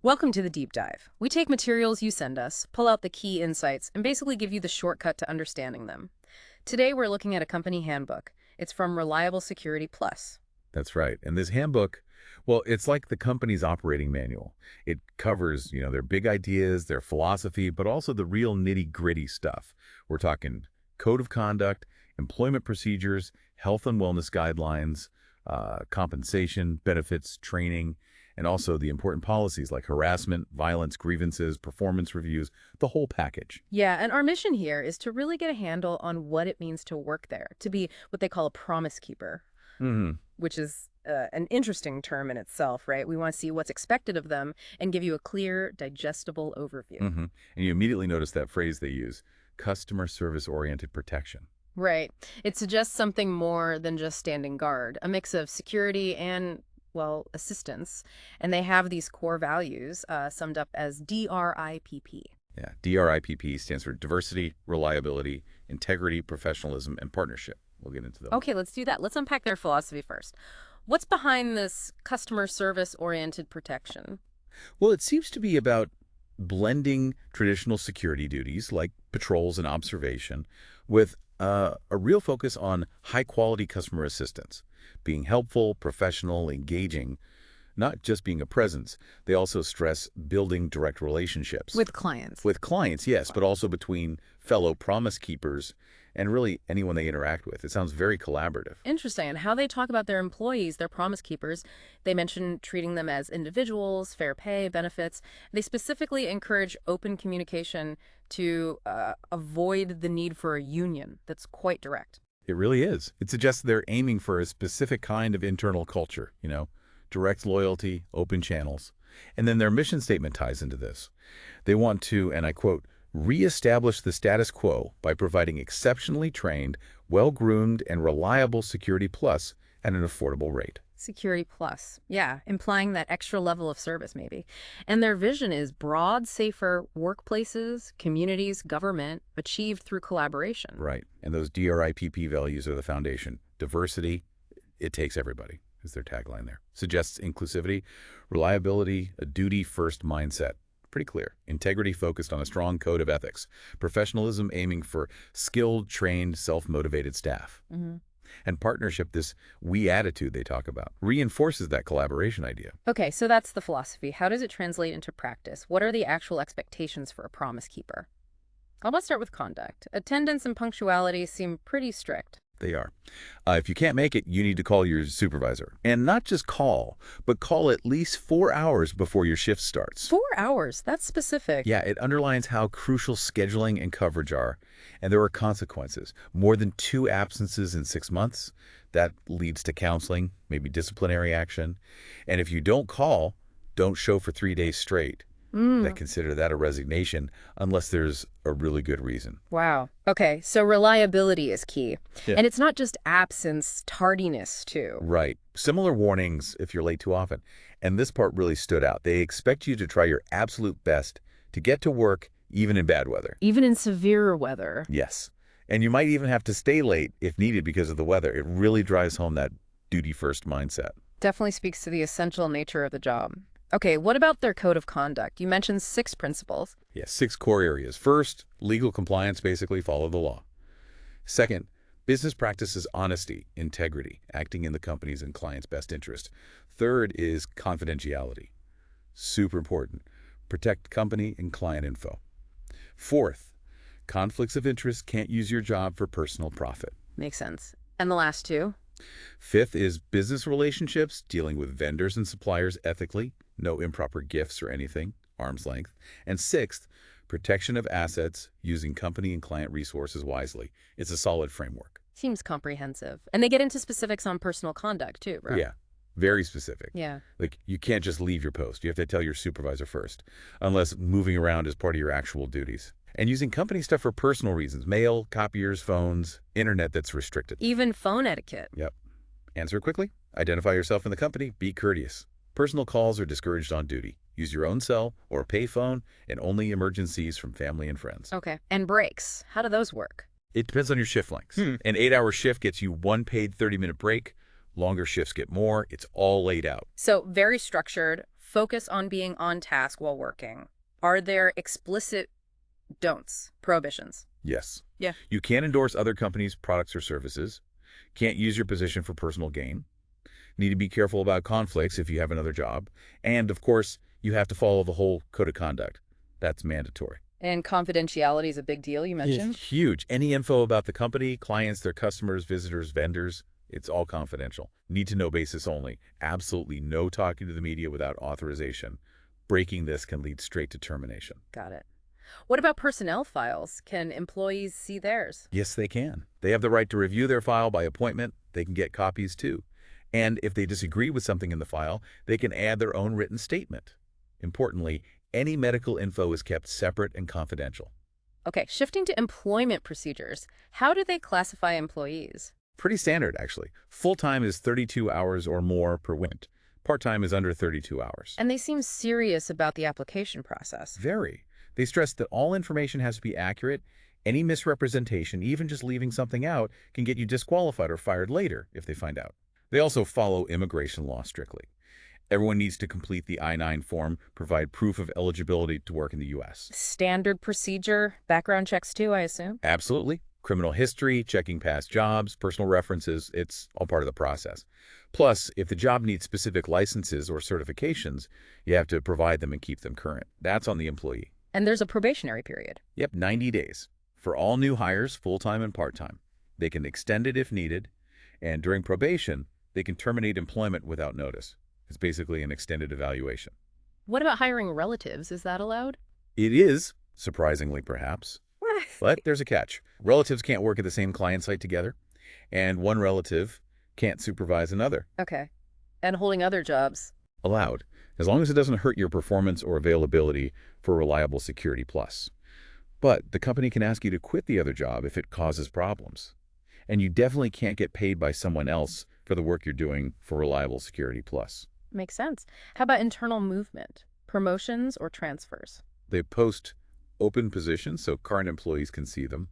Welcome to the deep dive. We take materials you send us, pull out the key insights, and basically give you the shortcut to understanding them. Today, we're looking at a company handbook. It's from Reliable Security Plus. That's right. And this handbook, well, it's like the company's operating manual. It covers, their big ideas, their philosophy, but also the real nitty-gritty stuff. We're talking code of conduct, employment procedures, health and wellness guidelines, compensation, benefits, training, and also the important policies like harassment, violence, grievances, performance reviews, the whole package. Yeah, and our mission here is to really get a handle on what it means to work there, to be what they call a promise keeper, hmm which is an interesting term in itself, right? We want to see what's expected of them and give you a clear, digestible overview. And you immediately notice that phrase they use, customer service-oriented protection. Right. It suggests something more than just standing guard, a mix of security and, well, assistance. And they have these core values summed up as DRIPP. Yeah, DRIPP stands for diversity, reliability, integrity, professionalism, and partnership. We'll get into those. Okay, let's do that. Let's unpack their philosophy first. What's behind this customer service-oriented protection? Well, it seems to be about blending traditional security duties like patrols and observation with a real focus on high-quality customer assistance, being helpful, professional, engaging, not just being a presence. They also stress building direct relationships. With clients. With clients, yes, but also between fellow promise keepers and really anyone they interact with. It sounds very collaborative. Interesting. And how they talk about their employees, their promise keepers, they mention treating them as individuals, fair pay, benefits. They specifically encourage open communication to avoid the need for a union. That's quite direct. It really is. It suggests they're aiming for a specific kind of internal culture, direct loyalty, open channels. And then their mission statement ties into this. They want to, and I quote, reestablish the status quo by providing exceptionally trained, well-groomed, and reliable Security Plus at an affordable rate. Security Plus. Yeah, implying that extra level of service, maybe. And their vision is broad, safer workplaces, communities, government, achieved through collaboration. Right. And those DRIPP values are the foundation. Diversity, it takes everybody, is their tagline there. Suggests inclusivity, reliability, a duty-first mindset. Pretty clear. Integrity focused on a strong code of ethics. Professionalism aiming for skilled, trained, self-motivated staff. And partnership, this we attitude they talk about, reinforces that collaboration idea. Okay, so that's the philosophy. How does it translate into practice? What are the actual expectations for a promise keeper? Let's start with conduct. Attendance and punctuality seem pretty strict. They are. If you can't make it, you need to call your supervisor. And not just call, but call at least 4 hours before your shift starts. 4 hours? That's specific. Yeah, it underlines how crucial scheduling and coverage are. And there are consequences. More than 2 absences in 6 months, that leads to counseling, maybe disciplinary action. And if you don't call, don't show for 3 days straight. They consider that a resignation unless there's a really good reason. Wow. Okay, so reliability is key. Yeah. And it's not just absence, tardiness, too. Right. Similar warnings if you're late too often. And this part really stood out. They expect you to try your absolute best to get to work even in bad weather. Even in severe weather. Yes. And you might even have to stay late if needed because of the weather. It really drives home that duty-first mindset. Definitely speaks to the essential nature of the job. Okay, what about their code of conduct? You mentioned 6 principles. Yes, 6 core areas. First, legal compliance, basically follow the law. Second, business practices honesty, integrity, acting in the company's and client's best interest. Third is confidentiality. Super important. Protect company and client info. Fourth, conflicts of interest, can't use your job for personal profit. Makes sense. And the last 2? Fifth is business relationships, dealing with vendors and suppliers ethically, no improper gifts or anything, arm's length. And sixth, protection of assets, using company and client resources wisely. It's a solid framework. Seems comprehensive. And they get into specifics on personal conduct, too, right? Yeah, very specific. Yeah. Like, you can't just leave your post. You have to tell your supervisor first, unless moving around is part of your actual duties. And using company stuff for personal reasons, mail, copiers, phones, internet that's restricted. Even phone etiquette. Yep. Answer quickly. Identify yourself in the company. Be courteous. Personal calls are discouraged on duty. Use your own cell or a pay phone and only emergencies from family and friends. Okay. And breaks. How do those work? It depends on your shift lengths. An 8-hour shift gets you one paid 30-minute break. Longer shifts get more. It's all laid out. So very structured, focus on being on task while working. Are there explicit don'ts, prohibitions? Yes. Yeah. You can't endorse other companies' products or services. Can't use your position for personal gain. Need to be careful about conflicts if you have another job. And, of course, you have to follow the whole code of conduct. That's mandatory. And confidentiality is a big deal, you mentioned? It's huge. Any info about the company, clients, their customers, visitors, vendors, it's all confidential. Need to know basis only. Absolutely no talking to the media without authorization. Breaking this can lead straight to termination. Got it. What about personnel files? Can employees see theirs? Yes, they can. They have the right to review their file by appointment. They can get copies too. And if they disagree with something in the file, they can add their own written statement. Importantly, any medical info is kept separate and confidential. Okay, shifting to employment procedures, how do they classify employees? Pretty standard, actually. Full-time is 32 hours or more per week. Part-time is under 32 hours. And they seem serious about the application process. Very. They stress that all information has to be accurate. Any misrepresentation, even just leaving something out, can get you disqualified or fired later if they find out. They also follow immigration law strictly. Everyone needs to complete the I-9 form, provide proof of eligibility to work in the U.S. Standard procedure, background checks too, I assume? Absolutely. Criminal history, checking past jobs, personal references, it's all part of the process. Plus, if the job needs specific licenses or certifications, you have to provide them and keep them current. That's on the employee. And there's a probationary period. Yep, 90 days. For all new hires, full-time and part-time. They can extend it if needed, and during probation, they can terminate employment without notice. It's basically an extended evaluation. What about hiring relatives? Is that allowed? It is, surprisingly perhaps, but there's a catch. Relatives can't work at the same client site together, and one relative can't supervise another. Okay. And holding other jobs? Allowed, as long as it doesn't hurt your performance or availability for reliable security plus. But the company can ask you to quit the other job if it causes problems. And you definitely can't get paid by someone else for the work you're doing for reliable security plus. Makes sense. How about internal movement? Promotions or transfers? They post open positions so current employees can see them.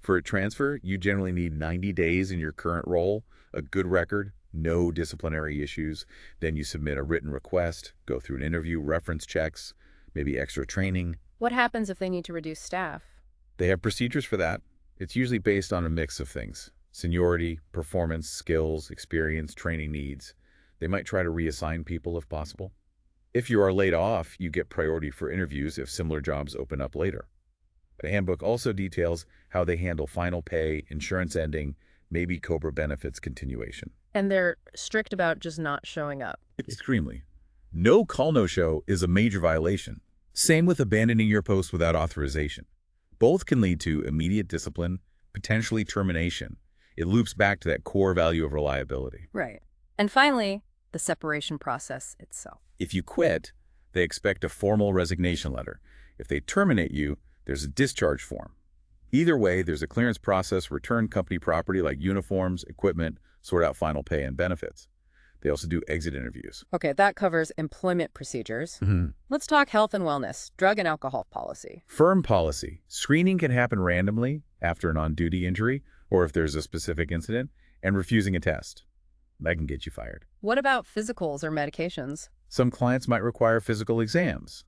For a transfer, you generally need 90 days in your current role, a good record, no disciplinary issues. Then you submit a written request, go through an interview, reference checks, maybe extra training. What happens if they need to reduce staff? They have procedures for that. It's usually based on a mix of things: seniority, performance, skills, experience, training needs. They might try to reassign people if possible. If you are laid off, you get priority for interviews if similar jobs open up later. The handbook also details how they handle final pay, insurance ending, maybe COBRA benefits continuation. And they're strict about just not showing up. Extremely. No call, no show is a major violation. Same with abandoning your post without authorization. Both can lead to immediate discipline, potentially termination. It loops back to that core value of reliability. Right. And finally, the separation process itself. If you quit, they expect a formal resignation letter. If they terminate you, there's a discharge form. Either way, there's a clearance process, return company property like uniforms, equipment, sort out final pay and benefits. They also do exit interviews. Okay, that covers employment procedures. Let's talk health and wellness, drug and alcohol policy. Firm policy. Screening can happen randomly after an on-duty injury or if there's a specific incident, and refusing a test. That can get you fired. What about physicals or medications? Some clients might require physical exams.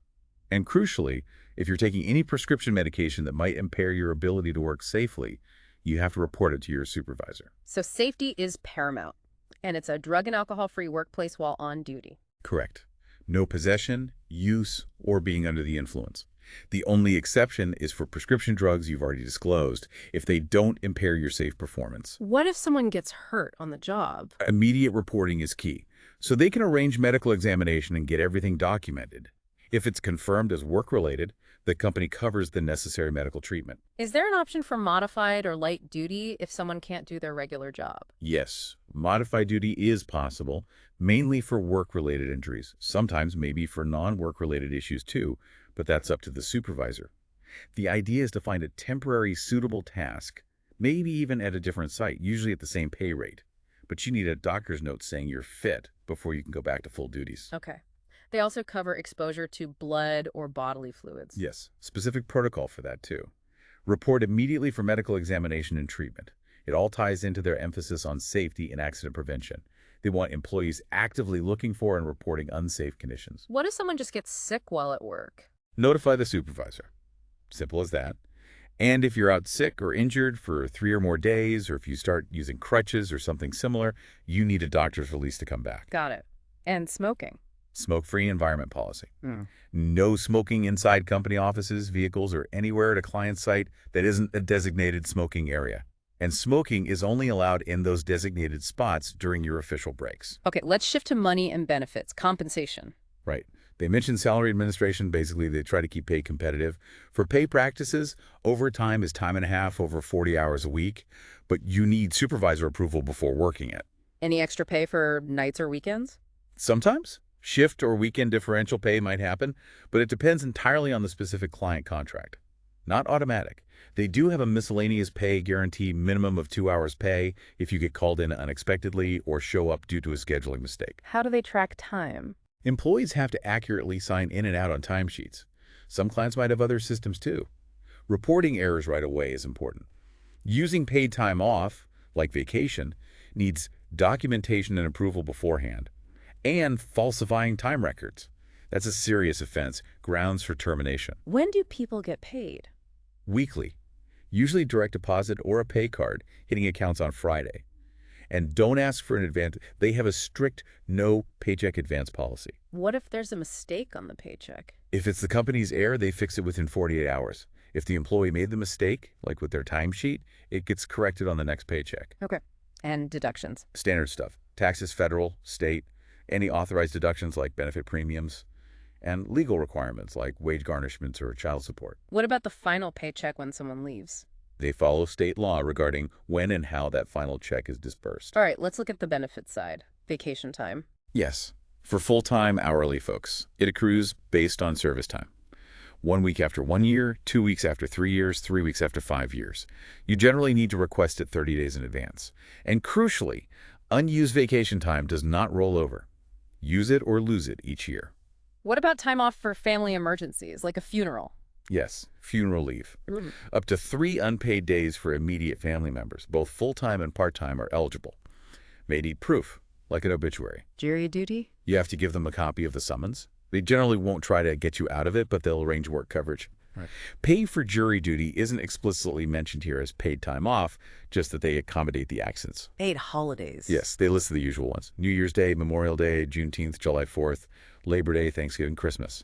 And crucially, if you're taking any prescription medication that might impair your ability to work safely, you have to report it to your supervisor. So safety is paramount, and it's a drug and alcohol-free workplace while on duty. Correct. No possession, use, or being under the influence. The only exception is for prescription drugs you've already disclosed, if they don't impair your safe performance. What if someone gets hurt on the job? Immediate reporting is key, so they can arrange medical examination and get everything documented. If it's confirmed as work-related, the company covers the necessary medical treatment. Is there an option for modified or light duty if someone can't do their regular job? Yes, modified duty is possible, mainly for work-related injuries, sometimes maybe for non-work-related issues too, but that's up to the supervisor. The idea is to find a temporary suitable task, maybe even at a different site, usually at the same pay rate. But you need a doctor's note saying you're fit before you can go back to full duties. Okay. They also cover exposure to blood or bodily fluids. Yes, specific protocol for that too. Report immediately for medical examination and treatment. It all ties into their emphasis on safety and accident prevention. They want employees actively looking for and reporting unsafe conditions. What if someone just gets sick while at work? Notify the supervisor. Simple as that. And if you're out sick or injured for 3 or more days, or if you start using crutches or something similar, you need a doctor's release to come back. Got it. And smoking. Smoke-free environment policy. Hmm. No smoking inside company offices, vehicles, or anywhere at a client site that isn't a designated smoking area. And smoking is only allowed in those designated spots during your official breaks. Okay, let's shift to money and benefits, compensation. Right. They mentioned salary administration. Basically, they try to keep pay competitive. For pay practices, overtime is time and a half over 40 hours a week, but you need supervisor approval before working it. Any extra pay for nights or weekends? Sometimes shift or weekend differential pay might happen, but it depends entirely on the specific client contract. Not automatic. They do have a miscellaneous pay guarantee minimum of 2 hours pay if you get called in unexpectedly or show up due to a scheduling mistake. How do they track time? Employees have to accurately sign in and out on timesheets. Some clients might have other systems too. Reporting errors right away is important. Using paid time off, like vacation, needs documentation and approval beforehand. And falsifying time records. That's a serious offense, grounds for termination. When do people get paid? Weekly, usually direct deposit or a pay card, hitting accounts on Friday. And don't ask for an advance. They have a strict no paycheck advance policy. What if there's a mistake on the paycheck? If it's the company's error, they fix it within 48 hours. If the employee made the mistake, like with their timesheet, it gets corrected on the next paycheck. Okay. And deductions? Standard stuff. Taxes, federal, state, any authorized deductions like benefit premiums, and legal requirements like wage garnishments or child support. What about the final paycheck when someone leaves? They follow state law regarding when and how that final check is disbursed. All right, let's look at the benefits side. Vacation time. Yes, for full-time hourly folks, it accrues based on service time. 1 week after 1 year, 2 weeks after 3 years, 3 weeks after 5 years. You generally need to request it 30 days in advance. And crucially, unused vacation time does not roll over. Use it or lose it each year. What about time off for family emergencies, like a funeral? Yes, funeral leave. Mm. Up to 3 unpaid days for immediate family members, both full-time and part-time, are eligible. May need proof, like an obituary. Jury duty? You have to give them a copy of the summons. They generally won't try to get you out of it, but they'll arrange work coverage. Right. Pay for jury duty isn't explicitly mentioned here as paid time off, just that they accommodate the accents. 8 holidays. Yes, they list the usual ones. New Year's Day, Memorial Day, Juneteenth, July 4th, Labor Day, Thanksgiving, Christmas.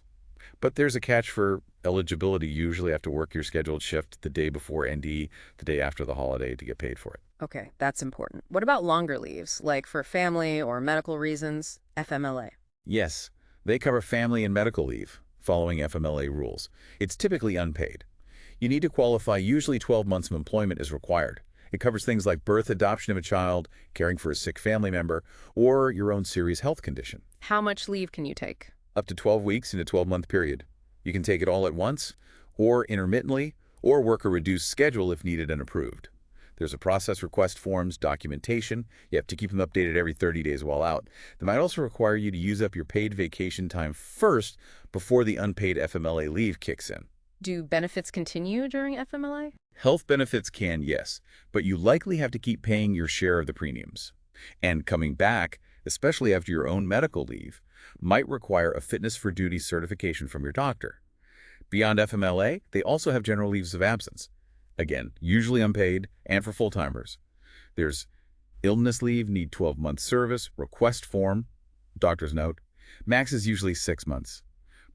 But there's a catch for eligibility. You usually have to work your scheduled shift the day before ND, the day after the holiday to get paid for it. Okay, that's important. What about longer leaves, like for family or medical reasons, FMLA? Yes, they cover family and medical leave, following FMLA rules. It's typically unpaid. You need to qualify. Usually 12 months of employment is required. It covers things like birth, adoption of a child, caring for a sick family member, or your own serious health condition. How much leave can you take? Up to 12 weeks in a 12-month period. You can take it all at once, or intermittently, or work a reduced schedule if needed and approved. There's a process, request forms, documentation. You have to keep them updated every 30 days while out. They might also require you to use up your paid vacation time first before the unpaid FMLA leave kicks in. Do benefits continue during FMLA? Health benefits can, yes, but you likely have to keep paying your share of the premiums. And coming back, especially after your own medical leave, might require a fitness for duty certification from your doctor. Beyond FMLA, they also have general leaves of absence. Again, usually unpaid and for full-timers. There's illness leave, need 12 months service, request form, doctor's note. Max is usually 6 months.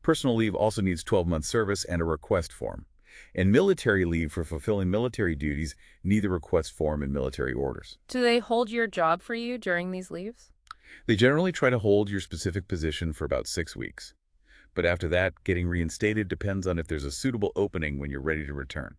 Personal leave also needs 12 months service and a request form. And military leave for fulfilling military duties need the request form in military orders. Do they hold your job for you during these leaves? They generally try to hold your specific position for about 6 weeks. But after that, getting reinstated depends on if there's a suitable opening when you're ready to return.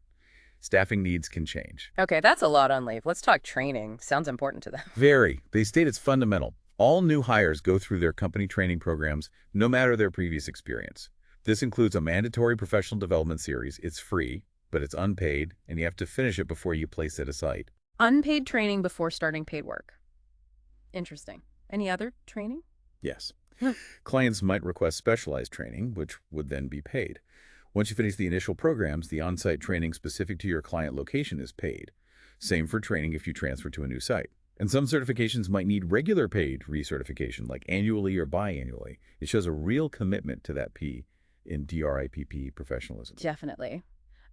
Staffing needs can change. Okay, that's a lot on leave. Let's talk training. Sounds important to them. Very. They state it's fundamental. All new hires go through their company training programs, no matter their previous experience. This includes a mandatory professional development series. It's free, but it's unpaid, and you have to finish it before you place at a site. Unpaid training before starting paid work. Interesting. Any other training? Yes. Clients might request specialized training, which would then be paid. Once you finish the initial programs, the on-site training specific to your client location is paid. Same for training if you transfer to a new site. And some certifications might need regular paid recertification, like annually or biannually. It shows a real commitment to that P in DRIPP professionalism. Definitely.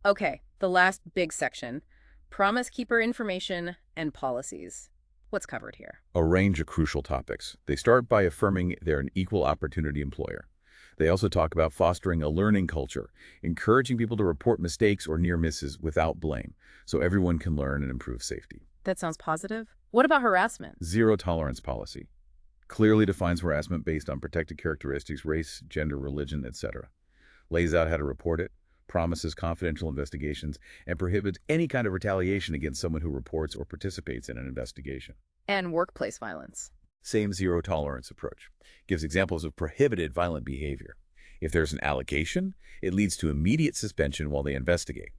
Okay, the last big section, promise keeper information and policies. What's covered here? A range of crucial topics. They start by affirming they're an equal opportunity employer. They also talk about fostering a learning culture, encouraging people to report mistakes or near misses without blame, so everyone can learn and improve safety. That sounds positive. What about harassment? Zero tolerance policy clearly defines harassment based on protected characteristics, race, gender, religion, etc. Lays out how to report it, promises confidential investigations, and prohibits any kind of retaliation against someone who reports or participates in an investigation. And workplace violence. Same zero tolerance approach. Gives examples of prohibited violent behavior. If there's an allegation, it leads to immediate suspension while they investigate.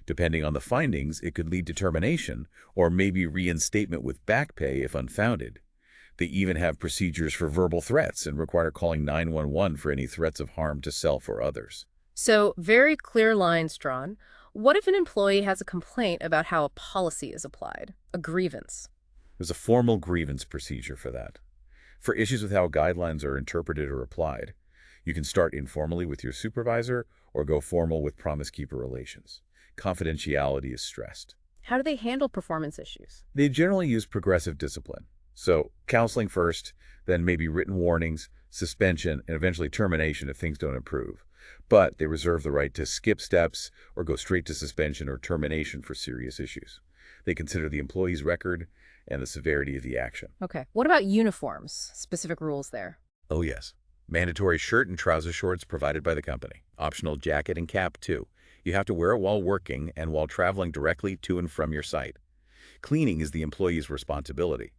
Depending on the findings, it could lead to termination or maybe reinstatement with back pay if unfounded. They even have procedures for verbal threats and require calling 911 for any threats of harm to self or others. So, very clear lines drawn. What if an employee has a complaint about how a policy is applied? A grievance. There's a formal grievance procedure for that. For issues with how guidelines are interpreted or applied, you can start informally with your supervisor or go formal with Promise Keeper relations. Confidentiality is stressed. How do they handle performance issues? They generally use progressive discipline. So counseling first, then maybe written warnings, suspension, and eventually termination if things don't improve. But they reserve the right to skip steps or go straight to suspension or termination for serious issues. They consider the employee's record and the severity of the action. Okay. What about uniforms? Specific rules there. Oh yes. Mandatory shirt and trouser shorts provided by the company. Optional jacket and cap too. You have to wear it while working and while traveling directly to and from your site. Cleaning is the employee's responsibility.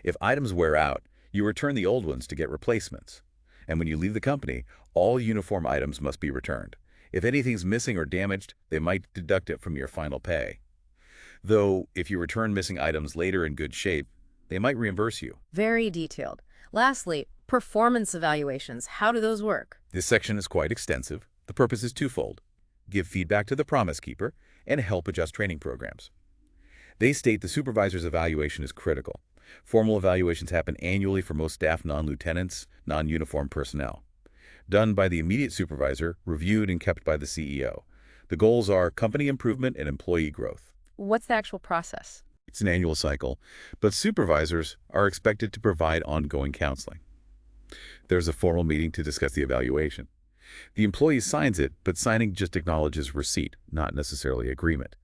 If items wear out, you return the old ones to get replacements. And when you leave the company, all uniform items must be returned. If anything's missing or damaged, they might deduct it from your final pay. Though, if you return missing items later in good shape, they might reimburse you. Very detailed. Lastly, performance evaluations. How do those work? This section is quite extensive. The purpose is twofold: give feedback to the Promise Keeper and help adjust training programs. They state the supervisor's evaluation is critical. Formal evaluations happen annually for most staff non-lieutenants, non-uniform personnel. Done by the immediate supervisor, reviewed and kept by the CEO. The goals are company improvement and employee growth. What's the actual process? It's an annual cycle, but supervisors are expected to provide ongoing counseling. There's a formal meeting to discuss the evaluation. The employee signs it, but signing just acknowledges receipt, not necessarily agreement.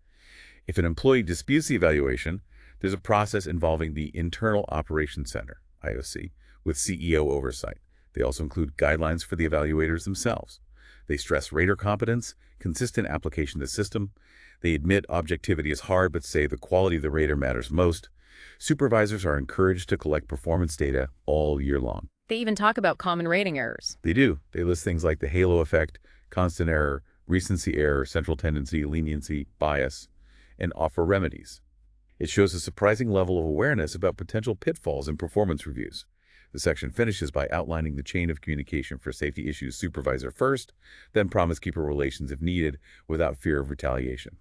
If an employee disputes the evaluation, there's a process involving the Internal Operations Center, IOC, with CEO oversight. They also include guidelines for the evaluators themselves. They stress rater competence, consistent application to the system. They admit objectivity is hard, but say the quality of the rater matters most. Supervisors are encouraged to collect performance data all year long. They even talk about common rating errors. They do. They list things like the halo effect, constant error, recency error, central tendency, leniency, bias, and offer remedies. It shows a surprising level of awareness about potential pitfalls in performance reviews. The section finishes by outlining the chain of communication for safety issues: supervisor first, then Promise Keeper relations if needed, without fear of retaliation.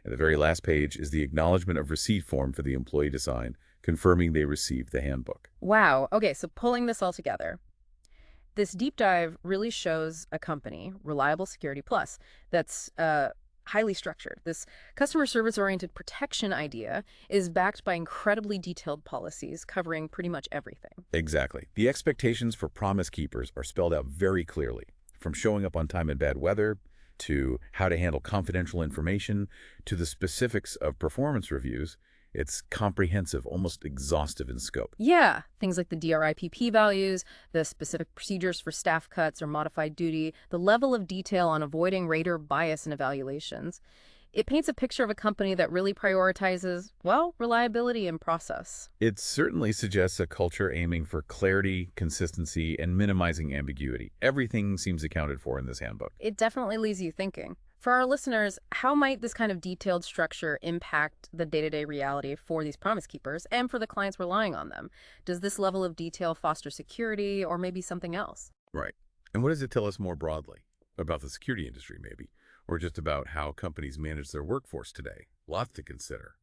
And the very last page is the acknowledgement of receipt form for the employee to sign, confirming they received the handbook. Wow. Okay, so pulling this all together, this deep dive really shows a company, Reliable Security Plus, that's highly structured. This customer service-oriented protection idea is backed by incredibly detailed policies covering pretty much everything. Exactly. The expectations for Promise Keepers are spelled out very clearly, from showing up on time in bad weather, to how to handle confidential information, to the specifics of performance reviews. It's comprehensive, almost exhaustive in scope. Yeah, things like the DRIPP values, the specific procedures for staff cuts or modified duty, the level of detail on avoiding rater bias in evaluations. It paints a picture of a company that really prioritizes, well, reliability and process. It certainly suggests a culture aiming for clarity, consistency, and minimizing ambiguity. Everything seems accounted for in this handbook. It definitely leaves you thinking. For our listeners, how might this kind of detailed structure impact the day-to-day reality for these Promise Keepers and for the clients relying on them? Does this level of detail foster security or maybe something else? Right. And what does it tell us more broadly? About the security industry, maybe? Or just about how companies manage their workforce today? Lots to consider.